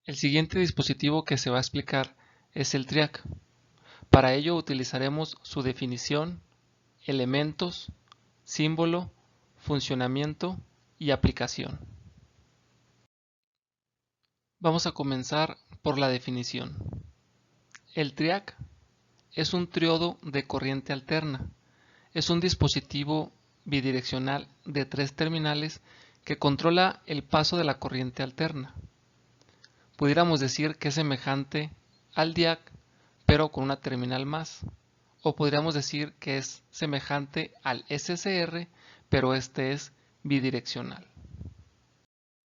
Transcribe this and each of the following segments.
El siguiente dispositivo que se va a explicar es el TRIAC. Para ello utilizaremos su definición, elementos, símbolo, funcionamiento y aplicación. Vamos a comenzar por la definición. El TRIAC es un triodo de corriente alterna. Es un dispositivo bidireccional de 3 terminales que controla el paso de la corriente alterna. Pudiéramos decir que es semejante al DIAC, pero con una terminal más. O podríamos decir que es semejante al SCR, pero este es bidireccional.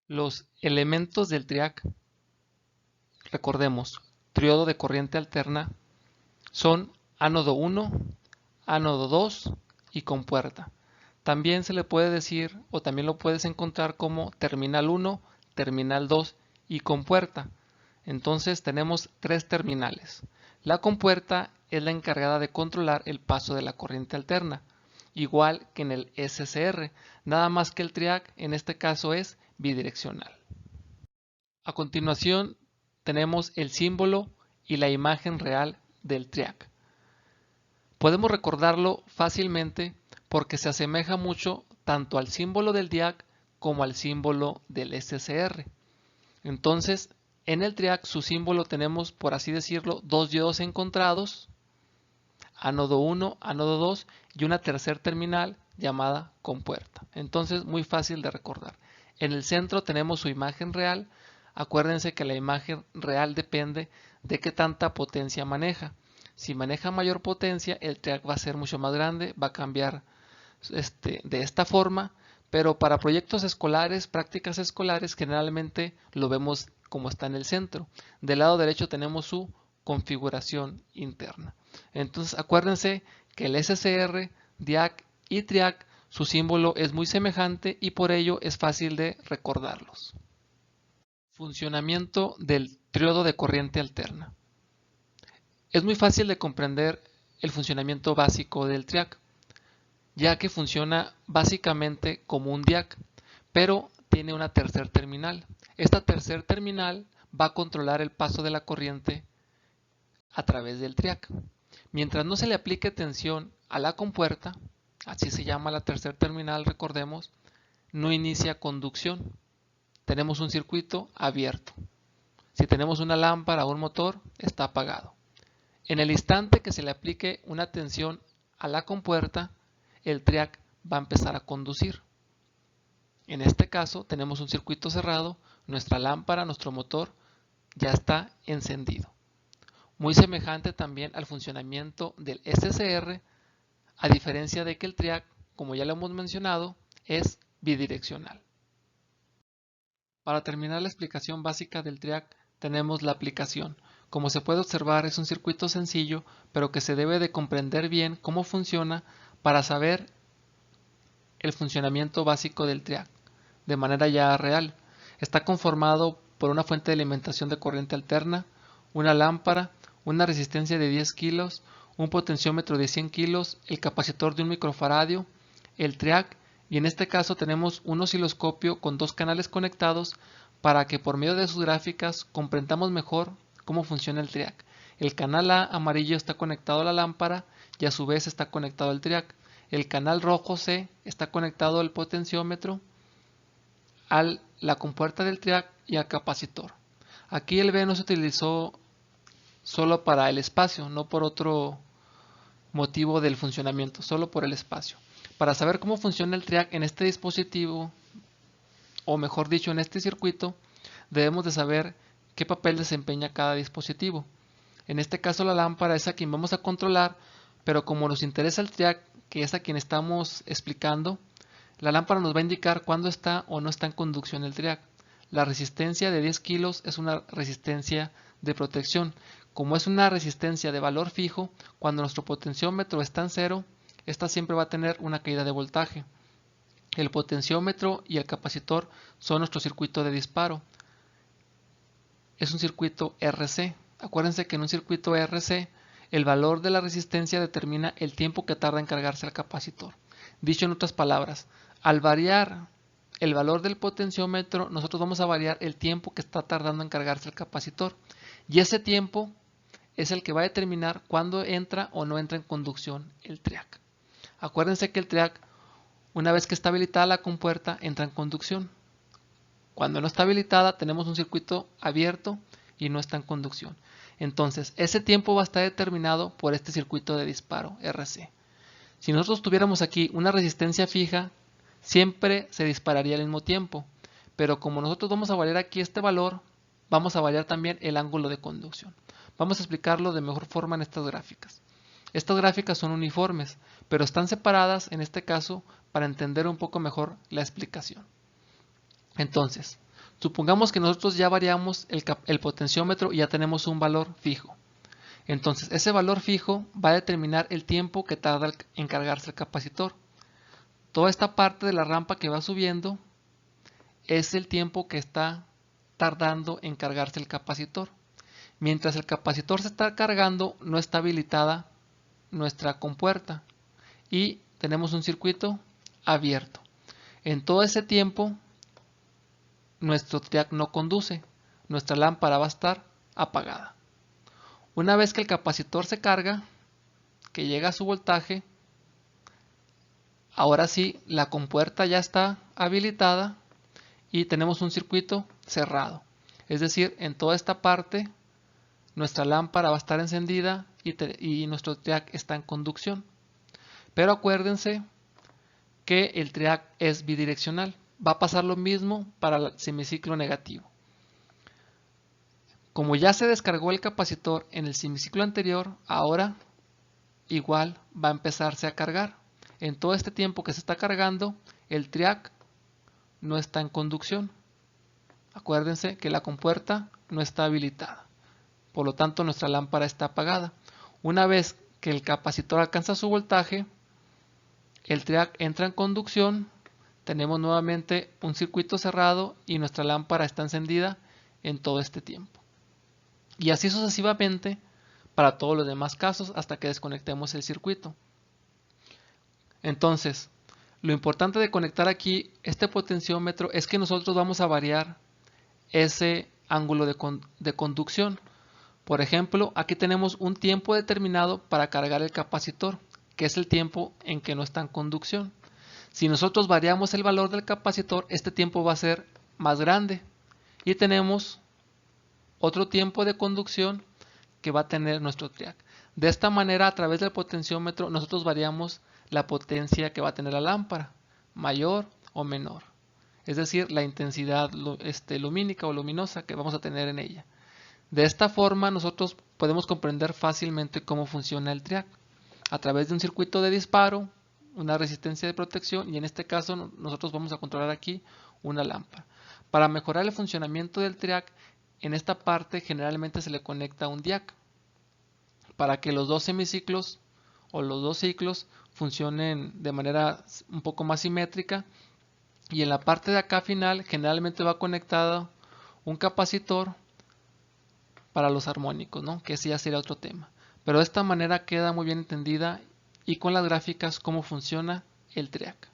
Los elementos del TRIAC, recordemos, triodo de corriente alterna, son ánodo 1, ánodo 2 y compuerta. También se le puede decir, o también lo puedes encontrar como terminal 1, terminal 2 y compuerta. Entonces tenemos 3 terminales. La compuerta es la encargada de controlar el paso de la corriente alterna, igual que en el SCR, nada más que el TRIAC en este caso es bidireccional. A continuación tenemos el símbolo y la imagen real del TRIAC. Podemos recordarlo fácilmente porque se asemeja mucho tanto al símbolo del DIAC como al símbolo del SCR. Entonces, en el TRIAC su símbolo tenemos, por así decirlo, dos diodos encontrados, ánodo 1, ánodo 2 y una tercer terminal llamada compuerta. Entonces, muy fácil de recordar. En el centro tenemos su imagen real. Acuérdense que la imagen real depende de qué tanta potencia maneja. Si maneja mayor potencia, el TRIAC va a ser mucho más grande, va a cambiar de esta forma, pero para proyectos escolares, prácticas escolares, generalmente lo vemos como está en el centro. Del lado derecho tenemos su configuración interna. Entonces acuérdense que el SCR, DIAC y TRIAC, su símbolo es muy semejante y por ello es fácil de recordarlos. Funcionamiento del triodo de corriente alterna. Es muy fácil de comprender el funcionamiento básico del TRIAC, ya que funciona básicamente como un DIAC, pero tiene una tercer terminal. Esta tercer terminal va a controlar el paso de la corriente a través del TRIAC. Mientras no se le aplique tensión a la compuerta, así se llama la tercer terminal, recordemos, no inicia conducción. Tenemos un circuito abierto. Si tenemos una lámpara o un motor, está apagado. En el instante que se le aplique una tensión a la compuerta, el TRIAC va a empezar a conducir. En este caso tenemos un circuito cerrado, nuestra lámpara, nuestro motor ya está encendido. Muy semejante también al funcionamiento del SCR, a diferencia de que el TRIAC, como ya lo hemos mencionado, es bidireccional. Para terminar la explicación básica del TRIAC tenemos la aplicación. Como se puede observar, es un circuito sencillo, pero que se debe de comprender bien cómo funciona para saber el funcionamiento básico del TRIAC de manera ya real. Está conformado por una fuente de alimentación de corriente alterna, una lámpara, una resistencia de 10 kilos, un potenciómetro de 100 kilos, el capacitor de 1 microfaradio, el TRIAC, y en este caso tenemos un osciloscopio con 2 canales conectados para que por medio de sus gráficas comprendamos mejor cómo funciona el TRIAC. El canal A amarillo está conectado a la lámpara y a su vez está conectado al TRIAC. El canal rojo C está conectado al potenciómetro, a la compuerta del TRIAC y al capacitor. Aquí el B no se utilizó solo para el espacio, no por otro motivo del funcionamiento, solo por el espacio. Para saber cómo funciona el TRIAC en este dispositivo, o mejor dicho en este circuito, debemos de saber qué papel desempeña cada dispositivo. En este caso la lámpara es a quien vamos a controlar, pero como nos interesa el TRIAC, que es a quien estamos explicando, la lámpara nos va a indicar cuándo está o no está en conducción el TRIAC. La resistencia de 10 kilos es una resistencia de protección. Como es una resistencia de valor fijo, cuando nuestro potenciómetro está en cero, esta siempre va a tener una caída de voltaje. El potenciómetro y el capacitor son nuestro circuito de disparo. Es un circuito RC. Acuérdense que en un circuito RC, el valor de la resistencia determina el tiempo que tarda en cargarse el capacitor. Dicho en otras palabras, al variar el valor del potenciómetro, nosotros vamos a variar el tiempo que está tardando en cargarse el capacitor. Y ese tiempo es el que va a determinar cuándo entra o no entra en conducción el triac. Acuérdense que el triac, una vez que está habilitada la compuerta, entra en conducción. Cuando no está habilitada, tenemos un circuito abierto y no está en conducción. Entonces, ese tiempo va a estar determinado por este circuito de disparo, RC. Si nosotros tuviéramos aquí una resistencia fija, siempre se dispararía al mismo tiempo. Pero como nosotros vamos a variar aquí este valor, vamos a variar también el ángulo de conducción. Vamos a explicarlo de mejor forma en estas gráficas. Estas gráficas son uniformes, pero están separadas en este caso para entender un poco mejor la explicación. Entonces, supongamos que nosotros ya variamos el potenciómetro y ya tenemos un valor fijo. Entonces, ese valor fijo va a determinar el tiempo que tarda en cargarse el capacitor. Toda esta parte de la rampa que va subiendo es el tiempo que está tardando en cargarse el capacitor. Mientras el capacitor se está cargando, no está habilitada nuestra compuerta y tenemos un circuito abierto. En todo ese tiempo, nuestro triac no conduce, nuestra lámpara va a estar apagada. Una vez que el capacitor se carga, que llega a su voltaje, ahora sí la compuerta ya está habilitada y tenemos un circuito cerrado. Es decir, en toda esta parte nuestra lámpara va a estar encendida y nuestro triac está en conducción. Pero acuérdense que el triac es bidireccional. Va a pasar lo mismo para el semiciclo negativo. Como ya se descargó el capacitor en el semiciclo anterior, ahora igual va a empezarse a cargar. En todo este tiempo que se está cargando, el triac no está en conducción. Acuérdense que la compuerta no está habilitada. Por lo tanto, nuestra lámpara está apagada. Una vez que el capacitor alcanza su voltaje, el triac entra en conducción, tenemos nuevamente un circuito cerrado y nuestra lámpara está encendida en todo este tiempo. Y así sucesivamente para todos los demás casos hasta que desconectemos el circuito. Entonces, lo importante de conectar aquí este potenciómetro es que nosotros vamos a variar ese ángulo de conducción. Por ejemplo, aquí tenemos un tiempo determinado para cargar el capacitor, que es el tiempo en que no está en conducción. Si nosotros variamos el valor del capacitor, este tiempo va a ser más grande. Y tenemos otro tiempo de conducción que va a tener nuestro triac. De esta manera, a través del potenciómetro, nosotros variamos la potencia que va a tener la lámpara, mayor o menor. Es decir, la intensidad lumínica o luminosa que vamos a tener en ella. De esta forma, nosotros podemos comprender fácilmente cómo funciona el triac. A través de un circuito de disparo, una resistencia de protección y en este caso nosotros vamos a controlar aquí una lámpara. Para mejorar el funcionamiento del triac, en esta parte generalmente se le conecta un diac para que los dos semiciclos o los dos ciclos funcionen de manera un poco más simétrica, y en la parte de acá final generalmente va conectado un capacitor para los armónicos, ¿no? Que ese ya sería otro tema. Pero de esta manera queda muy bien entendida y con las gráficas cómo funciona el triac.